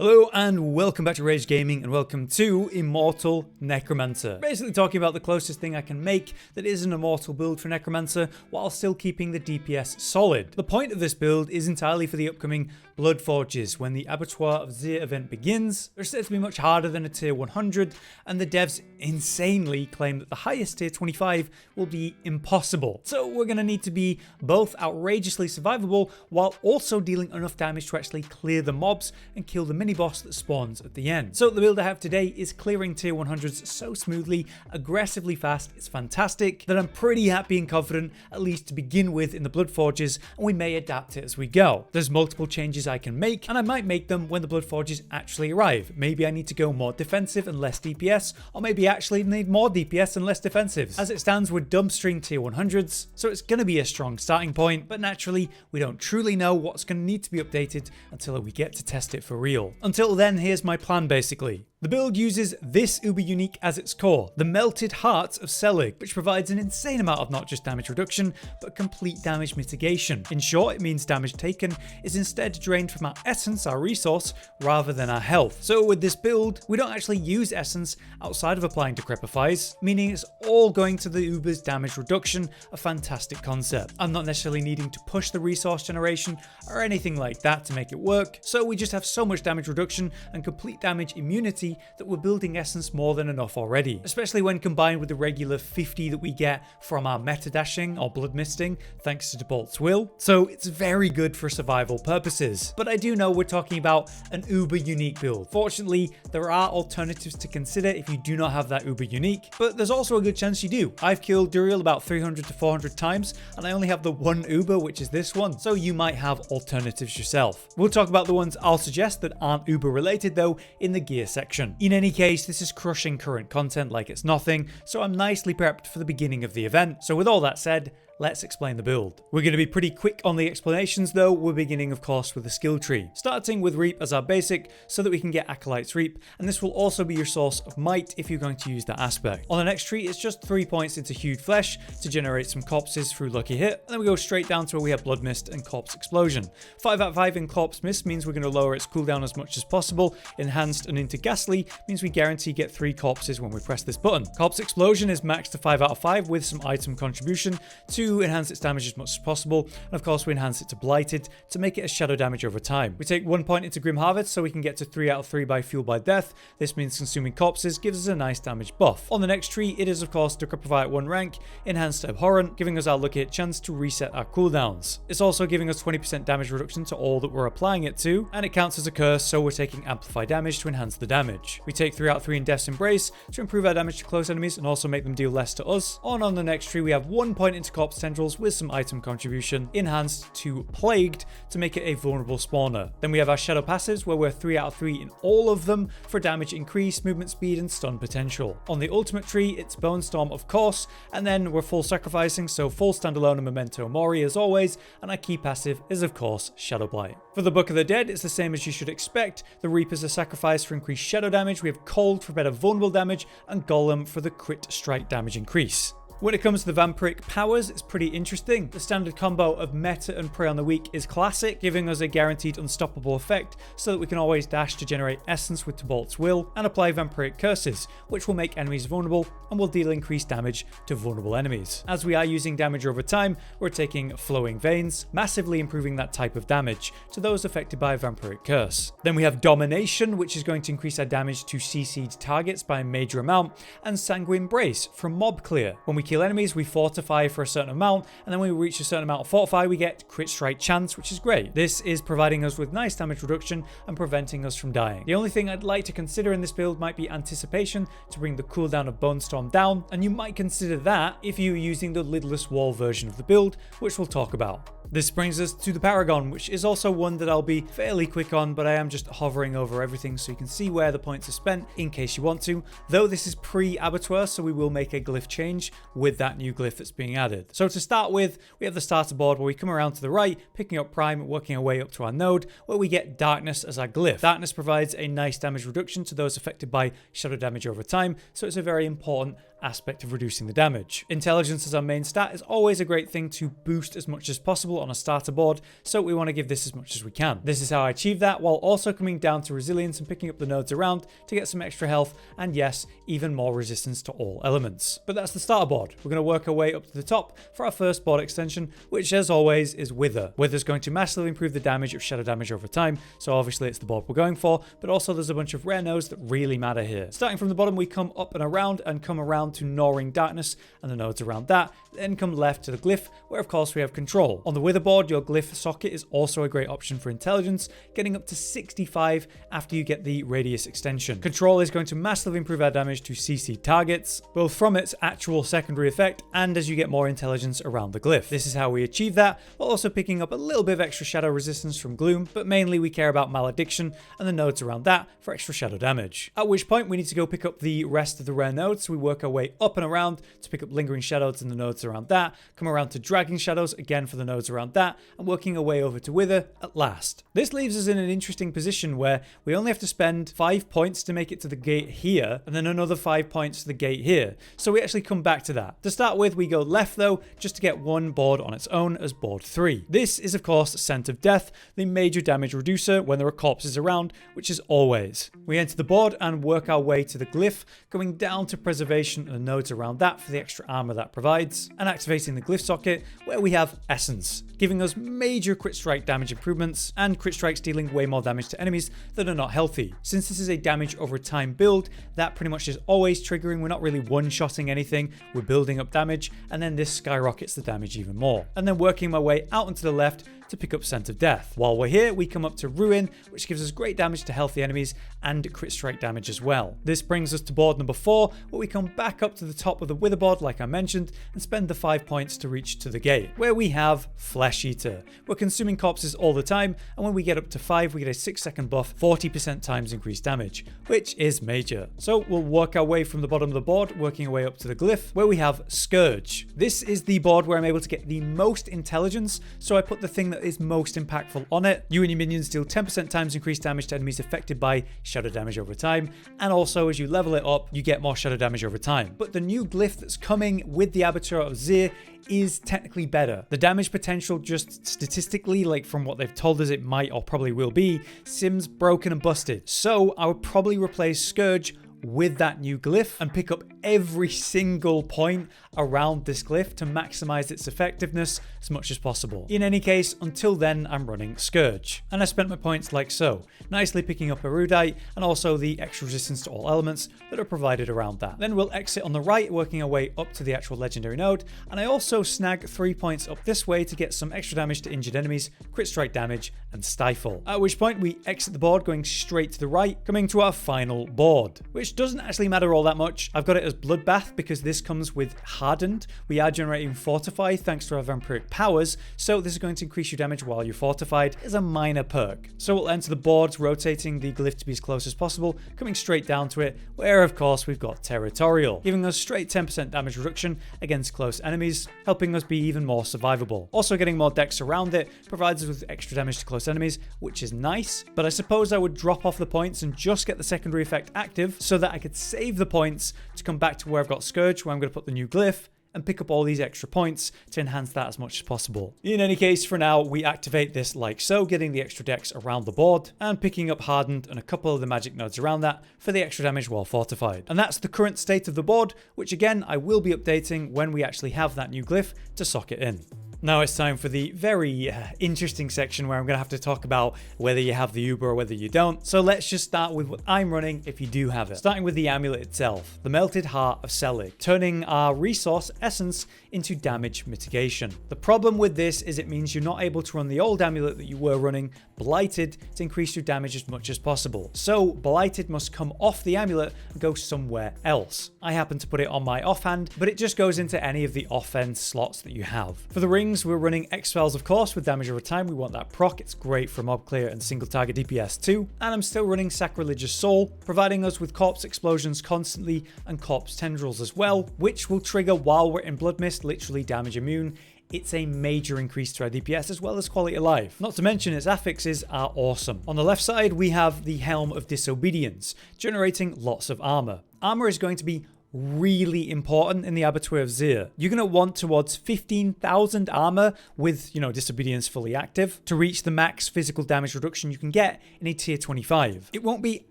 Hello and welcome back to Rage Gaming and welcome to Immortal Necromancer. Basically talking about the closest thing I can make that is an immortal build for Necromancer while still keeping the DPS solid. The point of this build is entirely for the upcoming Blood Forges. When the Abattoir of Zir event begins, they're said to be much harder than a tier 100 and the devs insanely claim that the highest tier 25 will be impossible. So we're going to need to be both outrageously survivable while also dealing enough damage to actually clear the mobs and kill the mini boss that spawns at the end. So the build I have today is clearing tier 100s so smoothly, aggressively fast, it's fantastic, that I'm pretty happy and confident, at least to begin with in the Blood Forges, and we may adapt it as we go. There's multiple changes I can make, and I might make them when the Blood Forges actually arrive. Maybe I need to go more defensive and less DPS, or maybe actually need more DPS and less defensives. As it stands, we're dumpstering tier 100s, so it's going to be a strong starting point, but naturally, we don't truly know what's going to need to be updated until we get to test it for real. Until then, here's my plan basically. The build uses this uber unique as its core, the Melted Heart of Selig, which provides an insane amount of not just damage reduction, but complete damage mitigation. In short, it means damage taken is instead drained from our essence, our resource, rather than our health. So with this build, we don't actually use essence outside of applying Decrepifies, meaning it's all going to the uber's damage reduction, a fantastic concept. I'm not necessarily needing to push the resource generation or anything like that to make it work, so we just have so much damage reduction and complete damage immunity that we're building essence more than enough already, especially when combined with the regular 50 that we get from our meta dashing or blood misting thanks to Default's Will, so it's very good for survival purposes. But I do know we're talking about an uber unique build. Fortunately, there are alternatives to consider if you do not have that uber unique, but there's also a good chance you do. I've killed Duriel about 300 to 400 times and I only have the one uber, which is this one, so you might have alternatives yourself. We'll talk about the ones I'll suggest that aren't uber related though in the gear section. In any case, this is crushing current content like it's nothing, so I'm nicely prepped for the beginning of the event. So with all that said, let's explain the build. We're going to be pretty quick on the explanations though. We're beginning of course with the skill tree, starting with Reap as our basic so that we can get Acolyte's Reap, and this will also be your source of might if you're going to use that aspect. On the next tree, it's just 3 points into Hewed Flesh to generate some corpses through Lucky Hit, and then we go straight down to where we have Blood Mist and Corpse Explosion. 5 out of 5 in Corpse Mist means we're going to lower its cooldown as much as possible. Enhanced and into Ghastly means we guarantee get 3 corpses when we press this button. Corpse Explosion is maxed to 5 out of 5 with some item contribution to enhance its damage as much as possible, and of course we enhance it to Blighted to make it a shadow damage over time. We take 1 point into Grim Harvest so we can get to 3 out of 3 by Fuel by Death. This means consuming corpses gives us a nice damage buff. On the next tree, it is of course Decrepify at 1 rank, enhanced to Abhorrent, giving us our Lucky Hit chance to reset our cooldowns. It's also giving us 20% damage reduction to all that we're applying it to, and it counts as a curse, so we're taking Amplify damage to enhance the damage. We take 3 out of 3 in Death's Embrace to improve our damage to close enemies and also make them deal less to us. On the next tree, we have 1 point into Corpse Tendrils with some item contribution, enhanced to Plagued to make it a vulnerable spawner. Then we have our Shadow passives where we're 3 out of 3 in all of them for damage increase, movement speed, and stun potential. On the ultimate tree, it's Bone Storm of course, and then we're full sacrificing, so full standalone and Memento Mori as always, and our key passive is of course Shadowblight. For the Book of the Dead, it's the same as you should expect. The Reap is a sacrifice for increased shadow damage, we have Cold for better vulnerable damage, and Golem for the crit strike damage increase. When it comes to the Vampiric Powers, it's pretty interesting. The standard combo of Meta and Prey on the Weak is classic, giving us a guaranteed unstoppable effect so that we can always dash to generate essence with Default's Will and apply Vampiric Curses, which will make enemies vulnerable and will deal increased damage to vulnerable enemies. As we are using damage over time, we're taking Flowing Veins, massively improving that type of damage to those affected by a Vampiric Curse. Then we have Domination, which is going to increase our damage to CC'd targets by a major amount, and Sanguine Brace from Mob Clear. When we kill enemies, we fortify for a certain amount, and then when we reach a certain amount of fortify, we get crit strike chance, which is great. This is providing us with nice damage reduction and preventing us from dying. The only thing I'd like to consider in this build might be Anticipation to bring the cooldown of Bone Storm down, and you might consider that if you're using the lidless wall version of the build, which we'll talk about. This brings us to the Paragon, which is also one that I'll be fairly quick on, but I am just hovering over everything so you can see where the points are spent in case you want to, though this is pre-Abattoir, so we will make a glyph change with that new glyph that's being added. So to start with, we have the starter board where we come around to the right, picking up Prime, working our way up to our node, where we get Darkness as our glyph. Darkness provides a nice damage reduction to those affected by shadow damage over time, so it's a very important aspect of reducing the damage. Intelligence as our main stat is always a great thing to boost as much as possible on a starter board, so we want to give this as much as we can. This is how I achieve that, while also coming down to resilience and picking up the nodes around to get some extra health, and yes, even more resistance to all elements. But that's the starter board. We're going to work our way up to the top for our first board extension, which as always is Wither. Wither is going to massively improve the damage of shadow damage over time, so obviously it's the board we're going for, but also there's a bunch of rare nodes that really matter here. Starting from the bottom, we come up and come around to Gnawing Darkness and the nodes around that, then come left to the Glyph, where of course we have control. On the Wither board, your Glyph socket is also a great option for intelligence, getting up to 65 after you get the radius extension. Control is going to massively improve our damage to CC targets, both from its actual secondary effect and as you get more intelligence around the Glyph. This is how we achieve that, while also picking up a little bit of extra shadow resistance from Gloom, but mainly we care about Malediction and the nodes around that for extra shadow damage. At which point we need to go pick up the rest of the rare nodes, so we work our way up and around to pick up Lingering Shadows and the nodes around that, come around to Dragging Shadows again for the nodes around that, and working our way over to Wither at last. This leaves us in an interesting position where we only have to spend 5 points to make it to the gate here, and then another 5 points to the gate here. So we actually come back to that. To start with, we go left though, just to get one board on its own as board 3. This is of course Scent of Death, the major damage reducer when there are corpses around, which is always. We enter the board and work our way to the Glyph, going down to Preservation and the nodes around that for the extra armor that provides, and activating the Glyph socket where we have Essence, giving us major crit strike damage improvements and crit strikes dealing way more damage to enemies that are not healthy. Since this is a damage over time build, that pretty much is always triggering. We're not really one-shotting anything, we're building up damage, and then this skyrockets the damage even more. And then working my way out and to the left to pick up Scent of Death. While we're here, we come up to Ruin, which gives us great damage to healthy enemies and crit strike damage as well. This brings us to board number 4, where we come back up to the top of the Wither board like I mentioned, and spend the 5 points to reach to the gate, where we have Flesh Eater. We're consuming corpses all the time, and when we get up to 5, we get a 6-second buff, 40% times increased damage, which is major. So we'll work our way from the bottom of the board, working our way up to the Glyph, where we have Scourge. This is the board where I'm able to get the most intelligence, so I put the thing that is most impactful on it. You and your minions deal 10% times increased damage to enemies affected by shadow damage over time, and also as you level it up, you get more shadow damage over time. But the new Glyph that's coming with the Abattoir of Zir is technically better. The damage potential, just statistically, like from what they've told us it might or probably will be, seems broken and busted. So I would probably replace Scourge with that new Glyph and pick up every single point around this Glyph to maximize its effectiveness as much as possible. In any case, until then, I'm running Scourge. And I spent my points like so, nicely picking up Erudite and also the extra resistance to all elements that are provided around that. Then we'll exit on the right, working our way up to the actual legendary node, and I also snag 3 points up this way to get some extra damage to injured enemies, crit strike damage, and stifle. At which point we exit the board, going straight to the right, coming to our final board, which doesn't actually matter all that much. I've got it as Bloodbath because this comes with Hardened. We are generating Fortify thanks to our Vampiric Powers, so this is going to increase your damage while you're fortified as a minor perk. So we'll enter the board, rotating the Glyph to be as close as possible, coming straight down to it, where of course we've got Territorial, giving us straight 10% damage reduction against close enemies, helping us be even more survivable. Also getting more dex around it provides us with extra damage to close enemies, which is nice, but I suppose I would drop off the points and just get the secondary effect active so that I could save the points to come back to where I've got Scourge, where I'm going to put the new Glyph, and pick up all these extra points to enhance that as much as possible. In any case, for now, we activate this like so, getting the extra dex around the board, and picking up Hardened and a couple of the magic nodes around that for the extra damage while fortified. And that's the current state of the board, which again, I will be updating when we actually have that new Glyph to socket in. Now it's time for the very interesting section where I'm going to have to talk about whether you have the Uber or whether you don't. So let's just start with what I'm running if you do have it. Starting with the amulet itself, the Melted Heart of Selig, turning our resource essence into damage mitigation. The problem with this is it means you're not able to run the old amulet that you were running, Blighted, to increase your damage as much as possible. So Blighted must come off the amulet and go somewhere else. I happen to put it on my offhand, but it just goes into any of the offhand slots that you have. For the ring, we're running X-Files, of course, with damage over time. We want that proc. It's great for mob clear and single target DPS too. And I'm still running Sacrilegious Soul, providing us with corpse explosions constantly and corpse tendrils as well, which will trigger while we're in Blood Mist, literally damage immune. It's a major increase to our DPS as well as quality of life. Not to mention its affixes are awesome. On the left side, we have the Helm of Disobedience, generating lots of armor. Armor is going to be really important in the Abattoir of Zir. You're going to want towards 15,000 armor with, Disobedience fully active to reach the max physical damage reduction you can get in a tier 25. It won't be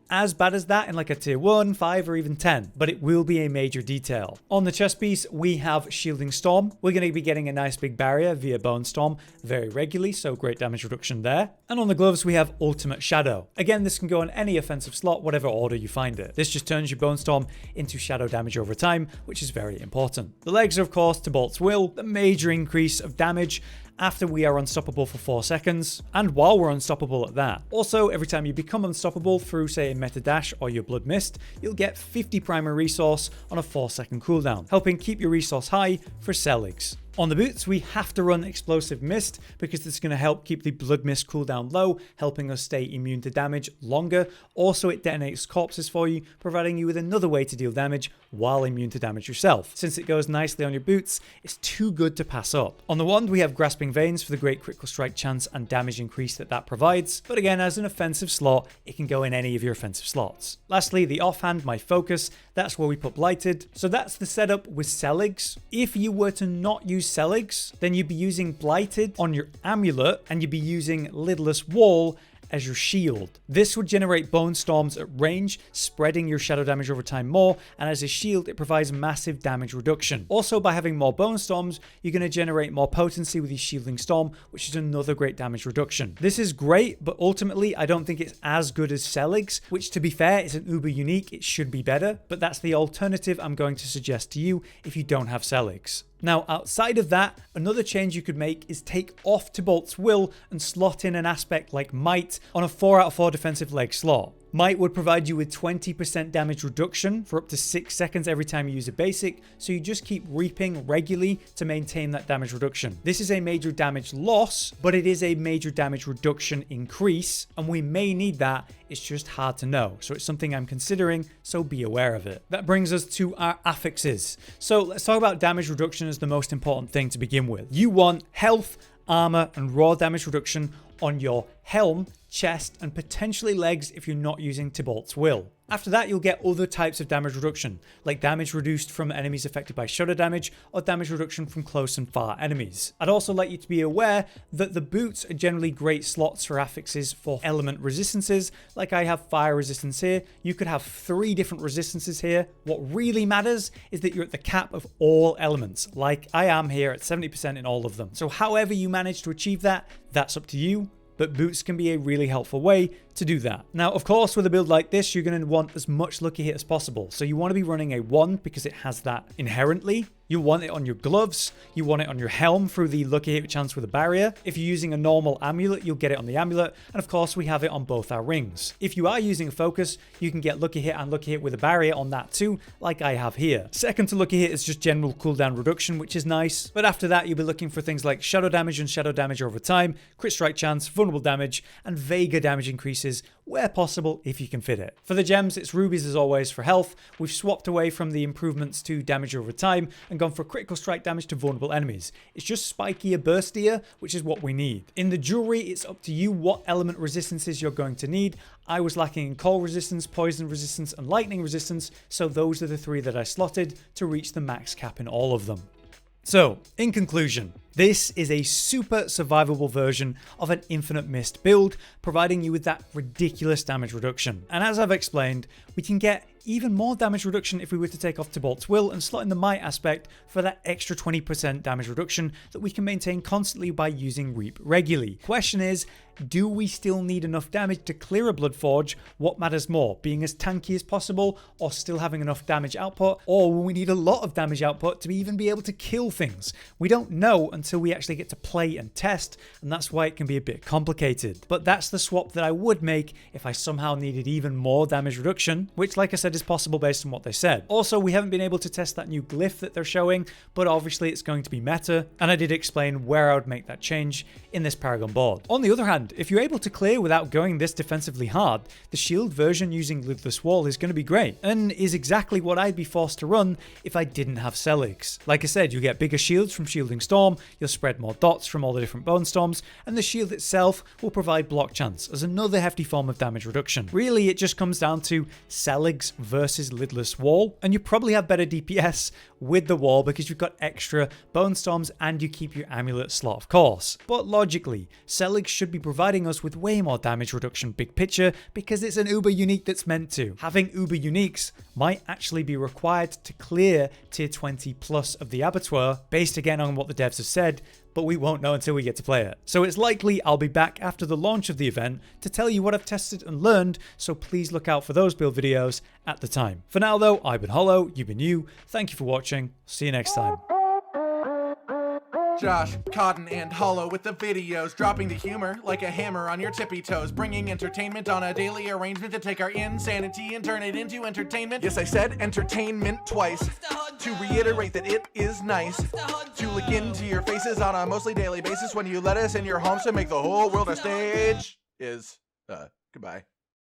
as bad as that in like a tier 1, 5, or even 10, but it will be a major detail. On the chest piece, we have Shielding Storm. We're going to be getting a nice big barrier via Bone Storm very regularly, so great damage reduction there. And on the gloves, we have Ultimate Shadow. Again, this can go on any offensive slot, whatever order you find it. This just turns your Bone Storm into shadow damage over time, which is very important. The legs are, of course, Tibalt's Will, the major increase of damage after we are unstoppable for 4 seconds, and while we're unstoppable at that. Also, every time you become unstoppable through, say, a meta dash or your Blood Mist, you'll get 50 primary resource on a 4-second cooldown, helping keep your resource high for seligs. On the boots, we have to run Explosive Mist because it's going to help keep the Blood Mist cooldown low, helping us stay immune to damage longer. Also, it detonates corpses for you, providing you with another way to deal damage while immune to damage yourself. Since it goes nicely on your boots, it's too good to pass up. On the wand, we have Grasping Veins for the great critical strike chance and damage increase that provides, but again, as an offensive slot, it can go in any of your offensive slots. Lastly, the offhand, my focus, that's where we put Blighted. So that's the setup with seligs. If you were to not use seligs, then you'd be using Blighted on your amulet and you'd be using Lidless Wall as your shield. This would generate Bone Storms at range, spreading your shadow damage over time more, and as a shield, it provides massive damage reduction. Also, by having more Bone Storms, you're going to generate more potency with your Shielding Storm, which is another great damage reduction. This is great, but ultimately, I don't think it's as good as seligs, which to be fair, is an uber unique. It should be better, but that's the alternative I'm going to suggest to you if you don't have seligs. Now, outside of that, another change you could make is take off Tibalt's Will and slot in an aspect like Might on a 4 out of 4 defensive leg slot. Might would provide you with 20% damage reduction for up to 6 seconds every time you use a basic, so you just keep reaping regularly to maintain that damage reduction. This is a major damage loss, but it is a major damage reduction increase, and we may need that. It's just hard to know, so it's something I'm considering, so be aware of it. That brings us to our affixes. So let's talk about damage reduction as the most important thing to begin with. You want health, armor, and raw damage reduction on your helm, chest, and potentially legs if you're not using Tibalt's Will. After that, you'll get other types of damage reduction, like damage reduced from enemies affected by shadow damage, or damage reduction from close and far enemies. I'd also like you to be aware that the boots are generally great slots for affixes for element resistances, like I have fire resistance here. You could have 3 different resistances here. What really matters is that you're at the cap of all elements, like I am here at 70% in all of them. So however you manage to achieve that, that's up to you. But boots can be a really helpful way to do that. Now, of course, with a build like this, you're going to want as much lucky hit as possible. So you want to be running a wand because it has that inherently. You want it on your gloves. You want it on your helm through the lucky hit chance with a barrier. If you're using a normal amulet, you'll get it on the amulet. And of course, we have it on both our rings. If you are using a focus, you can get lucky hit and lucky hit with a barrier on that too, like I have here. Second to lucky hit is just general cooldown reduction, which is nice. But after that, you'll be looking for things like shadow damage and shadow damage over time, crit strike chance, vulnerable damage, and Vega damage increases where possible if you can fit it. For the gems, it's rubies as always for health. We've swapped away from the improvements to damage over time and gone for critical strike damage to vulnerable enemies. It's just spikier, burstier, which is what we need. In the jewelry, it's up to you what element resistances you're going to need. I was lacking in cold resistance, poison resistance, and lightning resistance, so those are the 3 that I slotted to reach the max cap in all of them. So, in conclusion, this is a super survivable version of an Infinimist build, providing you with that ridiculous damage reduction. And as I've explained, we can get even more damage reduction if we were to take off Tibalt's Will and slot in the Might aspect for that extra 20% damage reduction that we can maintain constantly by using Reap regularly. Question is, do we still need enough damage to clear a Bloodforge? What matters more, being as tanky as possible or still having enough damage output? Or will we need a lot of damage output to even be able to kill things? We don't know until we actually get to play and test, and that's why it can be a bit complicated. But that's the swap that I would make if I somehow needed even more damage reduction, which like I said is possible based on what they said. Also, we haven't been able to test that new glyph that they're showing, but obviously it's going to be meta, and I did explain where I would make that change in this Paragon board. On the other hand, if you're able to clear without going this defensively hard, the shield version using Lidless Wall is going to be great, and is exactly what I'd be forced to run if I didn't have seligs. Like I said, you get bigger shields from Shielding Storm, you'll spread more dots from all the different bone storms, and the shield itself will provide block chance as another hefty form of damage reduction. Really, it just comes down to seligs versus lidless wall, and you probably have better DPS with the wall because you've got extra bone storms and you keep your amulet slot, of course. But logically, seligs should be providing us with way more damage reduction big picture because it's an uber unique that's meant to. Having uber uniques might actually be required to clear tier 20 plus of the Abattoir, based again on what the devs have said, but we won't know until we get to play it. So it's likely I'll be back after the launch of the event to tell you what I've tested and learned, so please look out for those build videos at the time. For now though, I've been Hollow, you've been you, thank you for watching, see you next time. Josh, Cotton, and Hollow with the videos, dropping the humor like a hammer on your tippy toes, bringing entertainment on a daily arrangement to take our insanity and turn it into entertainment. Yes, I said entertainment twice, to reiterate that it is nice to look into your faces on a mostly daily basis when you let us in your homes to make the whole world a stage. Goodbye.